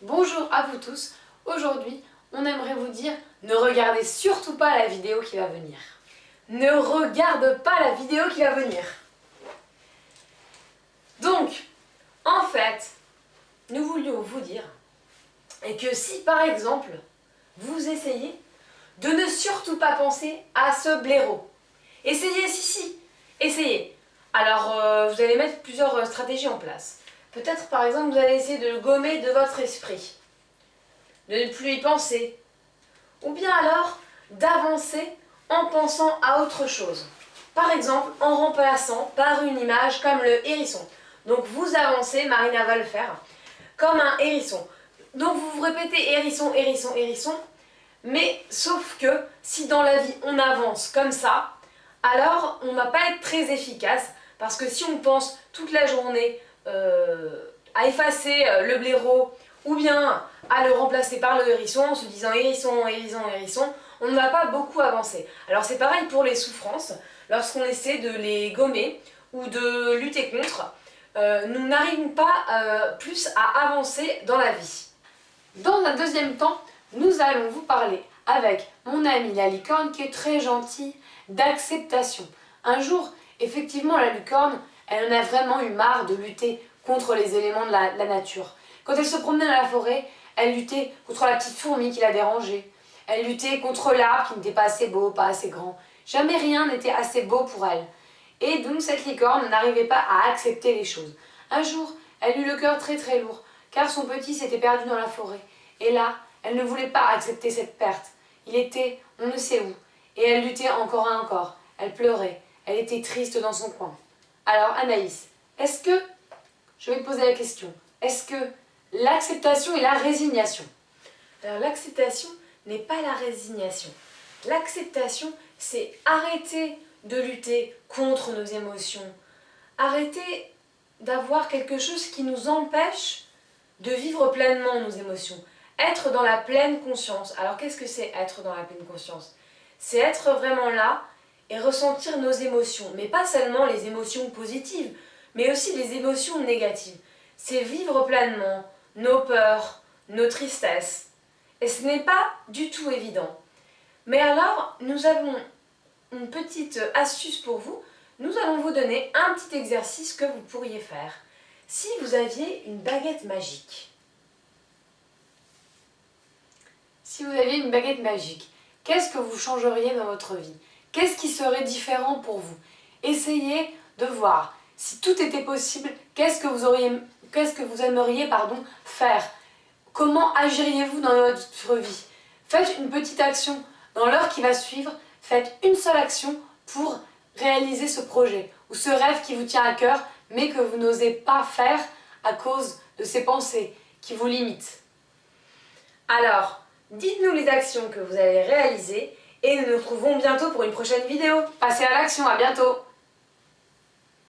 Bonjour à vous tous. Aujourd'hui, on aimerait vous dire ne regardez surtout pas la vidéo qui va venir. Ne regarde pas la vidéo qui va venir. Donc, en fait, nous voulions vous dire que si par exemple, vous essayez de ne surtout pas penser à ce blaireau. Essayez, si, essayez. Alors, vous allez mettre plusieurs stratégies en place. Peut-être par exemple, vous allez essayer de le gommer de votre esprit, de ne plus y penser. Ou bien alors, d'avancer en pensant à autre chose. Par exemple, en remplaçant par une image comme le hérisson. Donc vous avancez, Marina va le faire, comme un hérisson. Donc vous vous répétez hérisson, hérisson, hérisson. Mais sauf que si dans la vie on avance comme ça, alors on ne va pas être très efficace. Parce que si on pense toute la journée à effacer le blaireau ou bien à le remplacer par le hérisson en se disant hérisson, hérisson, hérisson, on ne va pas beaucoup avancer. Alors c'est pareil pour les souffrances, lorsqu'on essaie de les gommer ou de lutter contre, nous n'arrivons pas plus à avancer dans la vie. Dans un deuxième temps, nous allons vous parler avec mon amie la licorne qui est très gentille d'acceptation. Un jour, effectivement, la licorne, elle en a vraiment eu marre de lutter contre les éléments de la nature. Quand elle se promenait dans la forêt, elle luttait contre la petite fourmi qui la dérangeait. Elle luttait contre l'arbre qui n'était pas assez beau, pas assez grand. Jamais rien n'était assez beau pour elle. Et donc cette licorne n'arrivait pas à accepter les choses. Un jour, elle eut le cœur très très lourd, car son petit s'était perdu dans la forêt. Et là, elle ne voulait pas accepter cette perte. Il était on ne sait où. Et elle luttait encore et encore. Elle pleurait. Elle était triste dans son coin. Alors Anaïs, est-ce que, je vais te poser la question, est-ce que l'acceptation et la résignation? Alors l'acceptation n'est pas la résignation. L'acceptation, c'est arrêter de lutter contre nos émotions. Arrêter d'avoir quelque chose qui nous empêche de vivre pleinement nos émotions. Être dans la pleine conscience. Alors qu'est-ce que c'est être dans la pleine conscience? C'est être vraiment là et ressentir nos émotions. Mais pas seulement les émotions positives, mais aussi les émotions négatives. C'est vivre pleinement nos peurs, nos tristesses. Et ce n'est pas du tout évident. Mais alors, nous avons une petite astuce pour vous. Nous allons vous donner un petit exercice que vous pourriez faire. Si vous aviez une baguette magique. Si vous aviez une baguette magique, qu'est-ce que vous changeriez dans votre vie? Qu'est-ce qui serait différent pour vous? Essayez de voir. Si tout était possible, qu'est-ce que vous aimeriez faire? Comment agiriez-vous dans votre vie? Faites une petite action. Dans l'heure qui va suivre, faites une seule action pour réaliser ce projet ou ce rêve qui vous tient à cœur, mais que vous n'osez pas faire à cause de ces pensées qui vous limitent. Alors, dites-nous les actions que vous allez réaliser et nous nous retrouvons bientôt pour une prochaine vidéo. Passez à l'action, à bientôt!